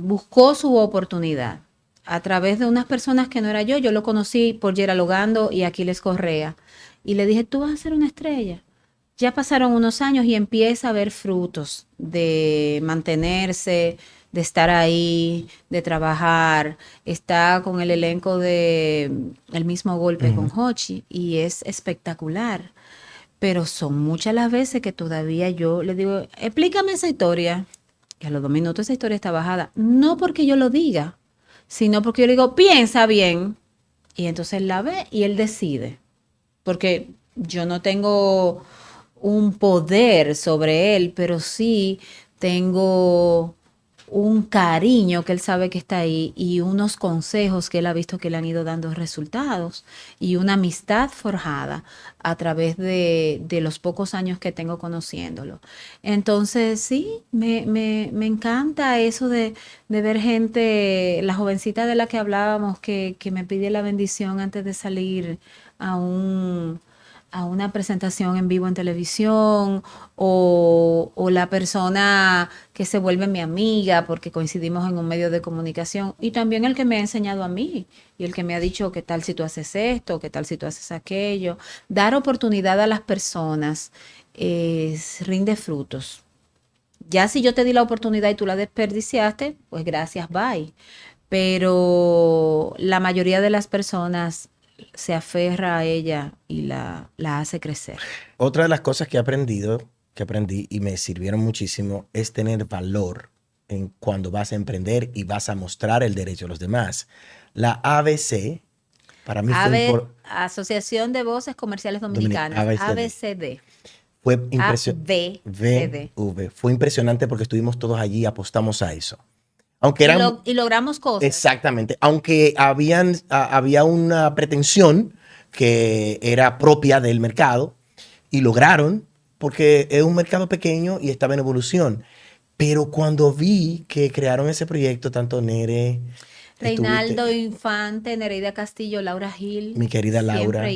buscó su oportunidad. a través de unas personas que no era yo lo conocí por Gerald Ogando y Aquiles Correa. Y le dije, tú vas a ser una estrella. Ya pasaron unos años y empieza a ver frutos de mantenerse, de estar ahí, de trabajar. Está con el elenco de El Mismo Golpe con Hochi y es espectacular. Pero son muchas las veces que todavía yo le digo, explícame esa historia. Y a los 2 minutos esa historia está bajada. No porque yo lo diga, sino porque yo le digo, piensa bien. Y entonces él la ve y él decide. Porque yo no tengo un poder sobre él, pero sí tengo un cariño que él sabe que está ahí y unos consejos que él ha visto que le han ido dando resultados y una amistad forjada a través de los pocos años que tengo conociéndolo. Entonces, sí, me encanta eso de ver gente, la jovencita de la que hablábamos, que me pide la bendición antes de salir a a una presentación en vivo en televisión o la persona que se vuelve mi amiga porque coincidimos en un medio de comunicación y también el que me ha enseñado a mí y el que me ha dicho qué tal si tú haces esto, qué tal si tú haces aquello. Dar oportunidad a las personas rinde frutos. Ya si yo te di la oportunidad y tú la desperdiciaste, pues gracias, bye. Pero la mayoría de las personas se aferra a ella y la hace crecer. Otra de las cosas que he aprendido, que aprendí y me sirvieron muchísimo, es tener valor en cuando vas a emprender y vas a mostrar el derecho a los demás. La ABC, para mí Asociación de Voces Comerciales Dominicanas, ABCD. Fue ABCD. Fue impresionante porque estuvimos todos allí, apostamos a eso. Aunque eran, y logramos cosas. Exactamente. Aunque había una pretensión que era propia del mercado y lograron, porque es un mercado pequeño y estaba en evolución. Pero cuando vi que crearon ese proyecto, tanto Nere, Reinaldo Infante, Nereida Castillo, Laura Gil. Mi querida Laura. Siempre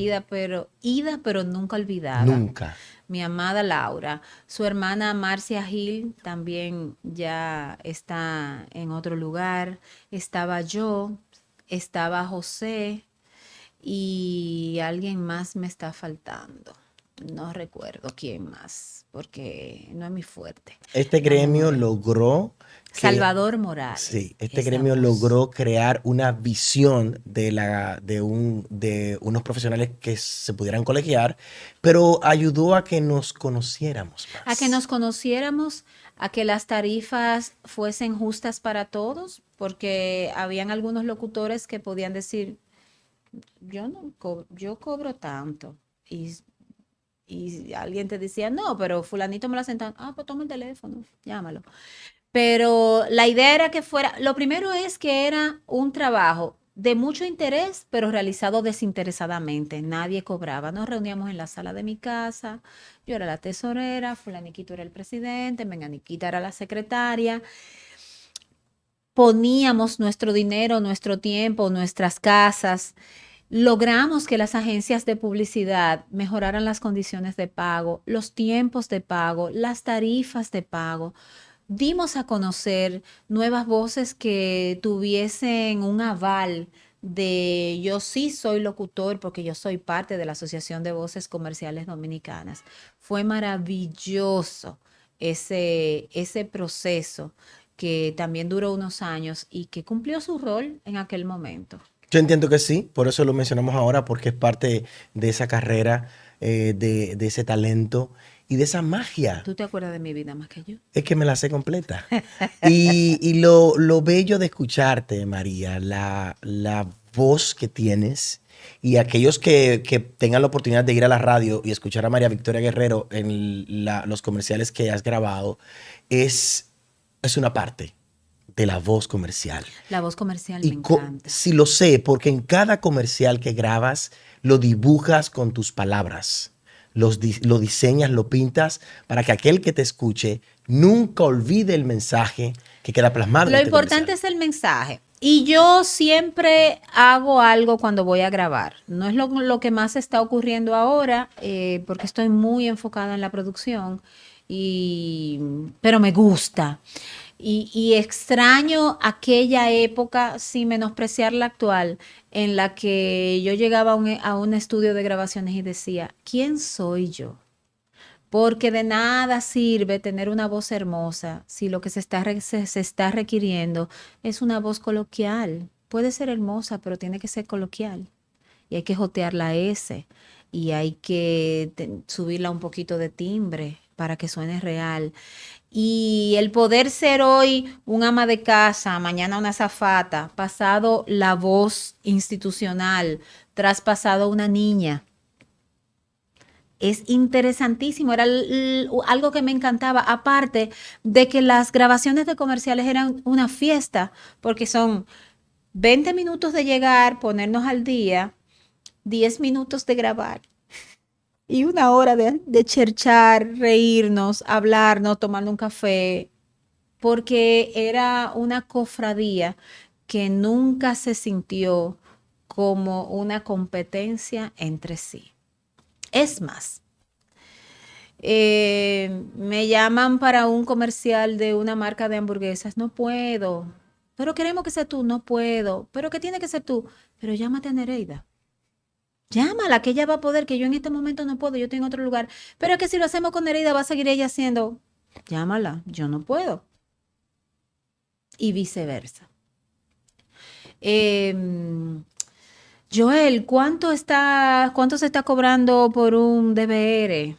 ida, pero nunca olvidada. Nunca. Mi amada Laura. Su hermana Marcia Gil también ya está en otro lugar. Estaba yo, estaba José y alguien más me está faltando. No recuerdo quién más, porque no es mi fuerte. Este gremio logró... Salvador Morales. Sí, este gremio logró crear una visión de unos profesionales que se pudieran colegiar, pero ayudó a que nos conociéramos más. A que nos conociéramos, a que las tarifas fuesen justas para todos, porque habían algunos locutores que podían decir, yo cobro tanto. Y alguien te decía, no, pero fulanito me lo sentan. Ah, pues toma el teléfono, llámalo. Pero la idea era que fuera, lo primero es que era un trabajo de mucho interés, pero realizado desinteresadamente. Nadie cobraba. Nos reuníamos en la sala de mi casa. Yo era la tesorera, fulaniquito era el presidente, menganiquita era la secretaria. Poníamos nuestro dinero, nuestro tiempo, nuestras casas. Logramos que las agencias de publicidad mejoraran las condiciones de pago, los tiempos de pago, las tarifas de pago. Dimos a conocer nuevas voces que tuviesen un aval de yo sí soy locutor porque yo soy parte de la Asociación de Voces Comerciales Dominicanas. Fue maravilloso ese proceso que también duró unos años y que cumplió su rol en aquel momento. Yo entiendo que sí, por eso lo mencionamos ahora, porque es parte de esa carrera, de ese talento y de esa magia. ¿Tú te acuerdas de mi vida más que yo? Es que me la sé completa. y lo bello de escucharte, María, la voz que tienes y aquellos que tengan la oportunidad de ir a la radio y escuchar a María Victoria Guerrero en los comerciales que has grabado, es una parte de la voz comercial. La voz comercial me encanta. Sí, lo sé, porque en cada comercial que grabas lo dibujas con tus palabras. Lo diseñas, lo pintas para que aquel que te escuche nunca olvide el mensaje que queda plasmado. Lo importante es el mensaje. Y yo siempre hago algo cuando voy a grabar. No es lo que más está ocurriendo ahora, porque estoy muy enfocada en la producción, pero me gusta. Y extraño aquella época, sin menospreciar la actual, en la que yo llegaba a un estudio de grabaciones y decía, ¿quién soy yo? Porque de nada sirve tener una voz hermosa si lo que se está requiriendo es una voz coloquial. Puede ser hermosa, pero tiene que ser coloquial. Y hay que jotear la S y hay que subirla un poquito de timbre para que suene real. Y el poder ser hoy un ama de casa, mañana una azafata, pasado la voz institucional, traspasado una niña. Es interesantísimo, era algo que me encantaba, aparte de que las grabaciones de comerciales eran una fiesta, porque son 20 minutos de llegar, ponernos al día, 10 minutos de grabar y una hora de cherchar, reírnos, hablarnos, tomando un café, porque era una cofradía que nunca se sintió como una competencia entre sí. Es más, me llaman para un comercial de una marca de hamburguesas, no puedo, pero queremos que sea tú, no puedo, pero que tiene que ser tú, pero llámate a Nereida. Llámala, que ella va a poder, que yo en este momento no puedo, yo estoy en otro lugar. Pero es que si lo hacemos con Nereida, va a seguir ella haciendo. Llámala, yo no puedo. Y viceversa. Joel, ¿cuánto se está cobrando por un DVR?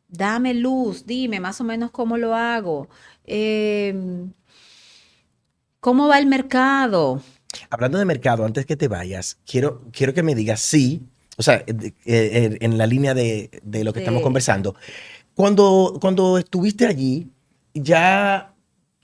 Dame luz, dime más o menos cómo lo hago. ¿Cómo va el mercado? Hablando de mercado, antes que te vayas, quiero que me digas sí, o sea, en la línea de lo que estamos De, conversando. Cuando estuviste allí, ya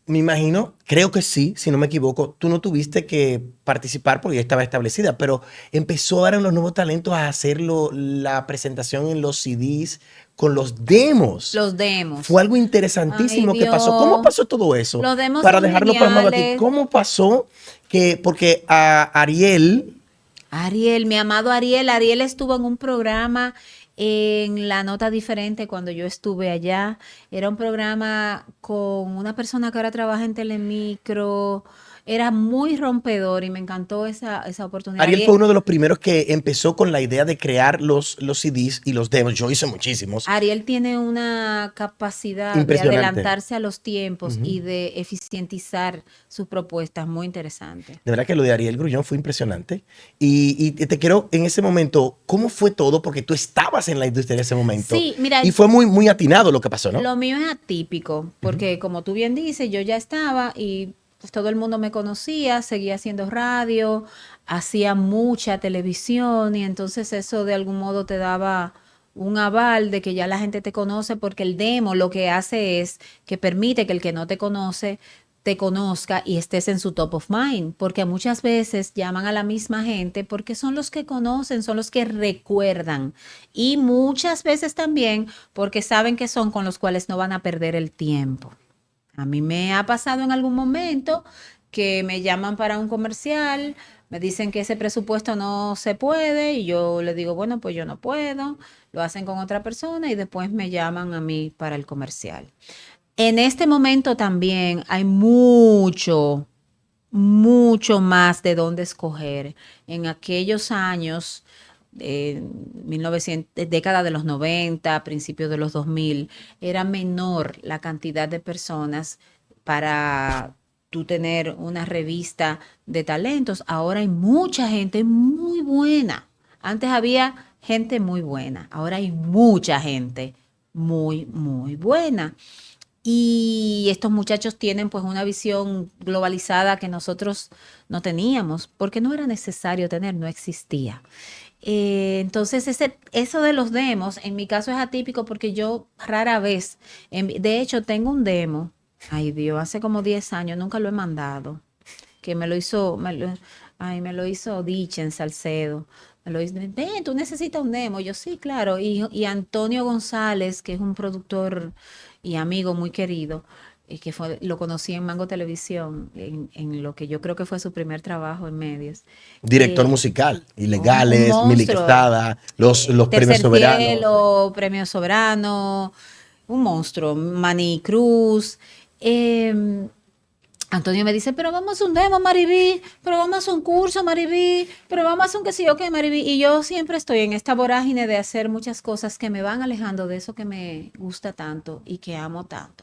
me imagino, creo que sí, si no me equivoco, tú no tuviste que participar porque ya estaba establecida, pero empezó ahora los nuevos talentos a hacer la presentación en los CDs con los demos. los demos. Fue algo Ay, interesantísimo que pasó. ¿Cómo Dios. pasó todo eso? Los demos Para son dejarlo plasmado aquí, geniales. ¿cómo pasó porque a Ariel, Ariel, mi amado Ariel, Ariel estuvo en un programa en La Nota Diferente cuando yo estuve allá. Era un programa con una persona que ahora trabaja en Telemicro. Era muy rompedor y me encantó esa oportunidad. Ariel fue uno de los primeros que empezó con la idea de crear los CDs y los demos. Yo hice muchísimos. Ariel tiene una capacidad de Impresionante. adelantarse a los tiempos Ujú. y de eficientizar sus propuestas muy interesantes. De verdad que lo de Ariel Grullón fue impresionante. Y te quiero, en ese momento, ¿cómo fue todo? Porque tú estabas en la industria en ese momento. Sí, mira, Y fue muy, muy atinado lo que pasó, ¿no? lo mío es atípico, porque como tú bien dices, yo ya estaba y pues, todo el mundo me conocía, seguía haciendo radio, hacía mucha televisión y entonces eso de algún modo te daba un aval de que ya la gente te conoce porque el demo lo que hace es que permite que el que no te conoce te conozca y estés en su top of mind, porque muchas veces llaman a la misma gente porque son los que conocen, son los que recuerdan y muchas veces también porque saben que son con los cuales no van a perder el tiempo. A mí me ha pasado en algún momento que me llaman para un comercial, me dicen que ese presupuesto no se puede y yo le digo, bueno, pues yo no puedo, lo hacen con otra persona y después me llaman a mí para el comercial. En este momento también hay mucho más de dónde escoger. En aquellos años, 1900, década de los 90, principios de los 2000, era menor la cantidad de personas para tú tener una revista de talentos. Ahora hay mucha gente muy buena. Antes había gente muy buena. Ahora hay mucha gente muy buena. Y estos muchachos tienen pues una visión globalizada que nosotros no teníamos, porque no era necesario tener, no existía. Entonces, eso de los demos, en mi caso es atípico porque yo rara vez, de hecho, tengo un demo, ay Dios, hace como 10 años, nunca lo he mandado, que me lo hizo Dichen Salcedo. Me lo hizo, ven, tú necesitas un demo. Yo sí, claro. Y Antonio González, que es un productor y amigo muy querido, lo conocí en Mango Televisión, en lo que yo creo que fue su primer trabajo en medios. Director musical, Un Ilegales, Mili monstruo. Quesada, los premios Tercer soberanos. Cielo, Premio Soberano, un monstruo, Manny Cruz. Antonio me dice, pero vamos a hacer un demo, Maribí, pero vamos a hacer un curso, Maribí, pero vamos a hacer un qué sé yo qué, Maribí. Y yo siempre estoy en esta vorágine de hacer muchas cosas que me van alejando de eso que me gusta tanto y que amo tanto.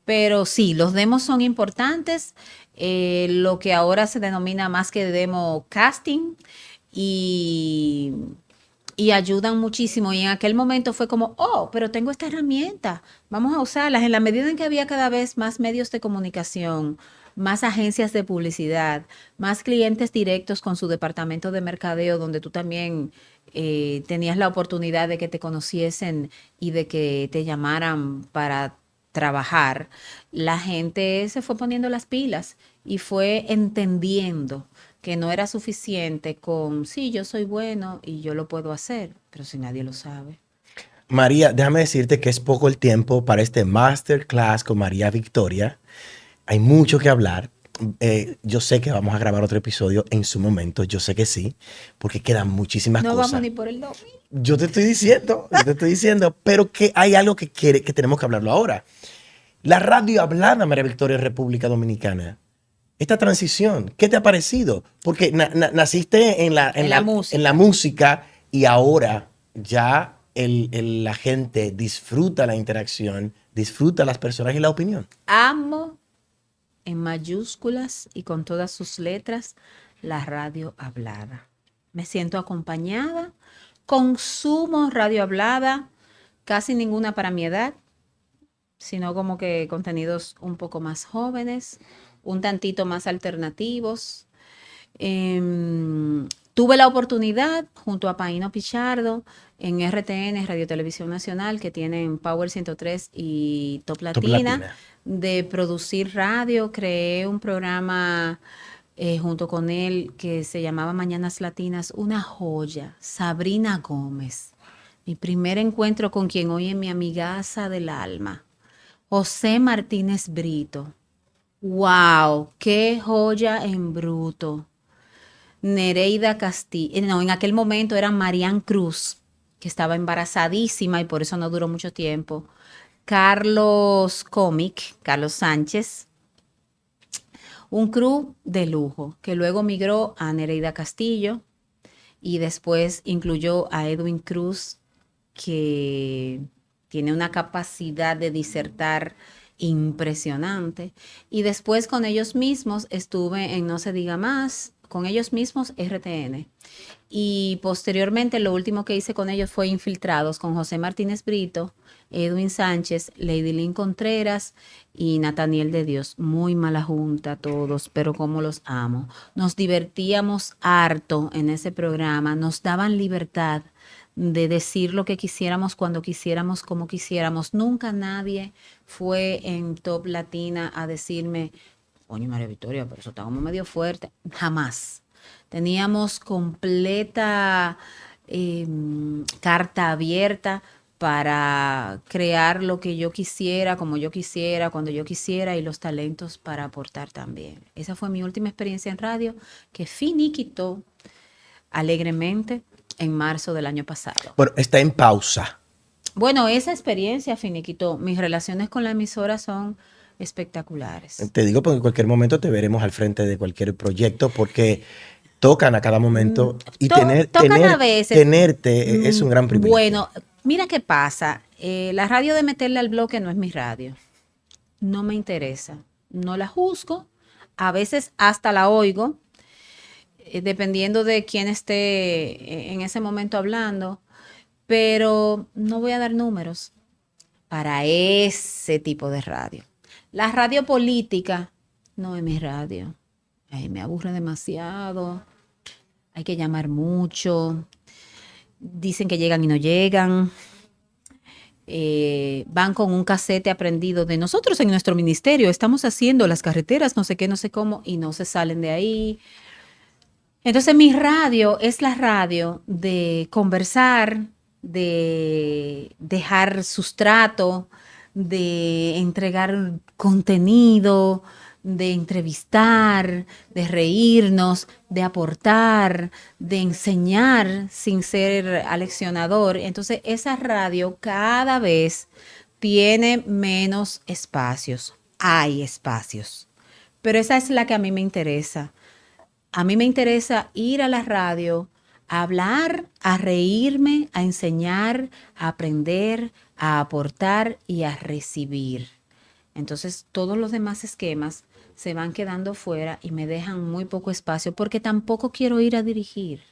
Pero sí, los demos son importantes, lo que ahora se denomina más que demo casting y, y ayudan muchísimo. Y en aquel momento fue como, oh, pero tengo esta herramienta, vamos a usarlas. En la medida en que había cada vez más medios de comunicación, más agencias de publicidad, más clientes directos con su departamento de mercadeo, donde tú también tenías la oportunidad de que te conociesen y de que te llamaran para trabajar, la gente se fue poniendo las pilas y fue entendiendo que no era suficiente con, sí, yo soy bueno y yo lo puedo hacer, pero si nadie lo sabe. María, déjame decirte que es poco el tiempo para este masterclass con María Victoria. Hay mucho que hablar. Yo sé que vamos a grabar otro episodio en su momento. Yo sé que sí, porque quedan muchísimas No cosas. vamos ni por el 2000. Yo te estoy diciendo, pero que hay algo que tenemos que hablarlo ahora. La radio hablada, María Victoria, en República Dominicana. Esta transición, ¿qué te ha parecido? Porque naciste en la música y ahora ya la gente disfruta la interacción, disfruta las personas y la opinión. Amo en mayúsculas y con todas sus letras la radio hablada. Me siento acompañada, consumo radio hablada, casi ninguna para mi edad, sino como que contenidos un poco más jóvenes, un tantito más alternativos. Tuve la oportunidad junto a Paino Pichardo en RTN, Radio Televisión Nacional, que tienen Power 103 y Top Latina, de producir radio. Creé un programa junto con él que se llamaba Mañanas Latinas, una joya, Sabrina Gómez. Mi primer encuentro con quien hoy es mi amigaza del alma, José Martínez Brito. ¡Wow! ¡Qué joya en bruto! Nereida Castillo, no, en aquel momento era Marian Cruz, que estaba embarazadísima y por eso no duró mucho tiempo. Carlos Cómic, Carlos Sánchez, un crew de lujo que luego migró a Nereida Castillo y después incluyó a Edwin Cruz, que tiene una capacidad de disertar impresionante. Y después con ellos mismos estuve en No se diga más, con ellos mismos RTN. Y posteriormente lo último que hice con ellos fue Infiltrados con José Martínez Brito, Edwin Sánchez, Lady Lynn Contreras y Nathaniel de Dios. Muy mala junta todos, pero como los amo. Nos divertíamos harto en ese programa, nos daban libertad de decir lo que quisiéramos, cuando quisiéramos, como quisiéramos. Nunca nadie fue en Top Latina a decirme, oye, María Victoria, pero eso está como medio fuerte. Jamás. Teníamos completa carta abierta para crear lo que yo quisiera, como yo quisiera, cuando yo quisiera, y los talentos para aportar también. Esa fue mi última experiencia en radio, que finiquitó alegremente en marzo del año pasado. Bueno, está en pausa. Bueno, esa experiencia finiquitó. Mis relaciones con la emisora son espectaculares. Te digo porque en cualquier momento te veremos al frente de cualquier proyecto porque tocan a cada momento y tenerte es un gran privilegio. Bueno, mira qué pasa. La radio de meterle al bloque no es mi radio. No me interesa. No la juzgo. A veces hasta la oigo, dependiendo de quién esté en ese momento hablando, pero no voy a dar números para ese tipo de radio. La radio política no es mi radio. Ay, me aburre demasiado. Hay que llamar mucho. Dicen que llegan y no llegan. Van con un casete aprendido de nosotros en nuestro ministerio. Estamos haciendo las carreteras, no sé qué, no sé cómo, y no se salen de ahí. Entonces mi radio es la radio de conversar, de dejar sustrato, de entregar contenido, de entrevistar, de reírnos, de aportar, de enseñar sin ser aleccionador. Entonces esa radio cada vez tiene menos espacios. Hay espacios, pero esa es la que a mí me interesa. A mí me interesa ir a la radio, a hablar, a reírme, a enseñar, a aprender, a aportar y a recibir. Entonces, todos los demás esquemas se van quedando fuera y me dejan muy poco espacio porque tampoco quiero ir a dirigir.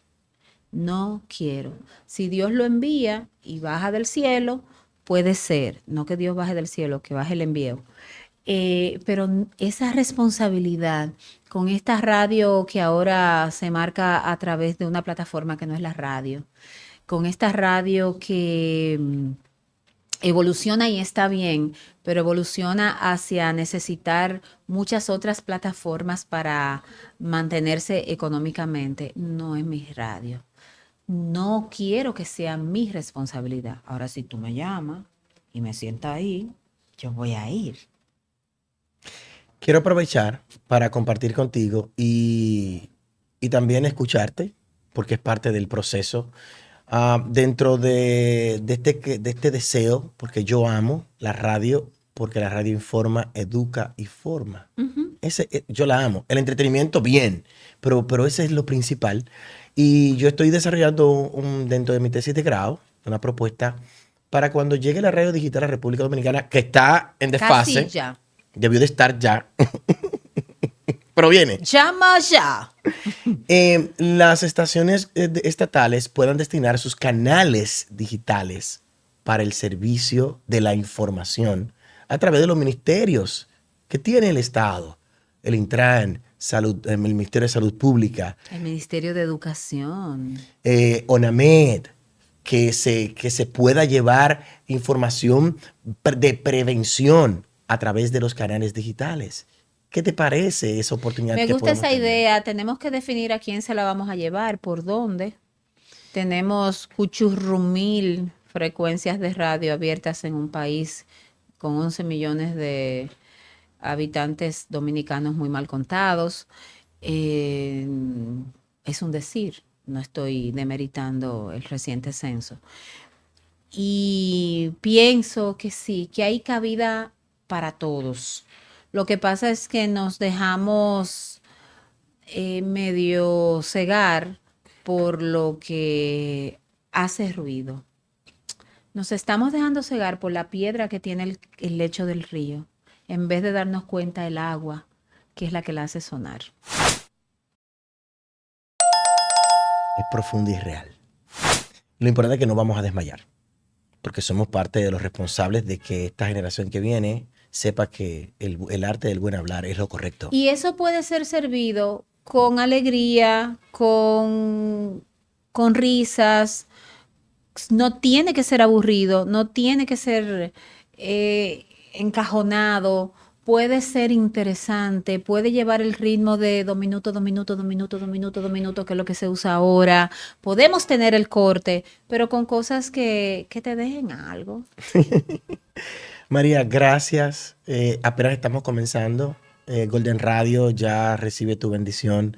No quiero. Si Dios lo envía y baja del cielo, puede ser. No que Dios baje del cielo, que baje el envío. Pero esa responsabilidad con esta radio que ahora se marca a través de una plataforma que no es la radio, con esta radio que evoluciona y está bien, pero evoluciona hacia necesitar muchas otras plataformas para mantenerse económicamente, no es mi radio. No quiero que sea mi responsabilidad. Ahora, si tú me llamas y me sientas ahí, yo voy a ir. Quiero aprovechar para compartir contigo y también escucharte, porque es parte del proceso. Dentro de este deseo, porque yo amo la radio, porque la radio informa, educa y forma. Ujú. Yo la amo. El entretenimiento, bien, pero ese es lo principal. Y yo estoy desarrollando dentro de mi tesis de grado una propuesta para cuando llegue la radio digital a la República Dominicana, que está en desfase. Casi ya. Debió de estar ya. Pero viene. Llama ya. Las estaciones estatales puedan destinar sus canales digitales para el servicio de la información a través de los ministerios que tiene el Estado, el Intran, el Ministerio de Salud Pública, El Ministerio de Educación. ONAMED, que se pueda llevar información de prevención a través de los canales digitales. ¿Qué te parece esa oportunidad? Me que gusta podemos esa tener? idea. Tenemos que definir a quién se la vamos a llevar, por dónde. Tenemos cuchurrumil frecuencias de radio abiertas en un país con 11 millones de habitantes dominicanos muy mal contados. Es un decir, no estoy demeritando el reciente censo. Y pienso que sí, que hay cabida para todos. Lo que pasa es que nos dejamos medio cegar por lo que hace ruido. Nos estamos dejando cegar por la piedra que tiene el lecho del río, en vez de darnos cuenta el agua, que es la que la hace sonar. Es profunda y real. Lo importante es que no vamos a desmayar, porque somos parte de los responsables de que esta generación que viene sepa que el arte del buen hablar es lo correcto. Y eso puede ser servido con alegría, con risas. No tiene que ser aburrido, no tiene que ser encajonado. Puede ser interesante, puede llevar el ritmo de 2 minutos, 2 minutos, 2 minutos, 2 minutos, 2 minutos, que es lo que se usa ahora. Podemos tener el corte, pero con cosas que te dejen algo. María, gracias. Apenas estamos comenzando. Golden Radio ya recibe tu bendición,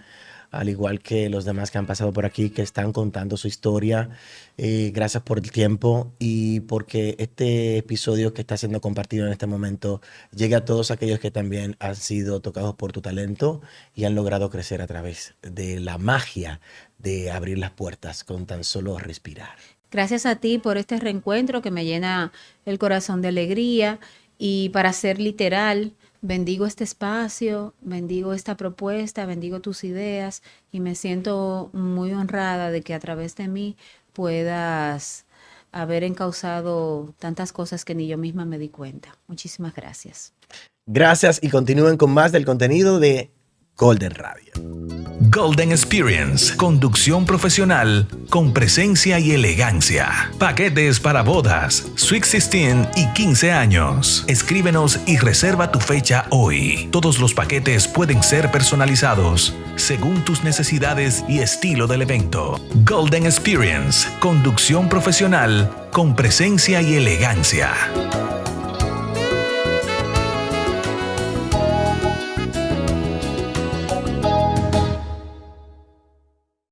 al igual que los demás que han pasado por aquí, que están contando su historia. Gracias por el tiempo y porque este episodio que está siendo compartido en este momento llegue a todos aquellos que también han sido tocados por tu talento y han logrado crecer a través de la magia de abrir las puertas con tan solo respirar. Gracias a ti por este reencuentro que me llena el corazón de alegría. Y para ser literal, bendigo este espacio, bendigo esta propuesta, bendigo tus ideas y me siento muy honrada de que a través de mí puedas haber encauzado tantas cosas que ni yo misma me di cuenta. Muchísimas gracias. Gracias y continúen con más del contenido de Golden Radio. Golden Experience, conducción profesional con presencia y elegancia. Paquetes para bodas, Sweet 16 y 15 años. Escríbenos y reserva tu fecha hoy. Todos los paquetes pueden ser personalizados según tus necesidades y estilo del evento. Golden Experience, conducción profesional con presencia y elegancia.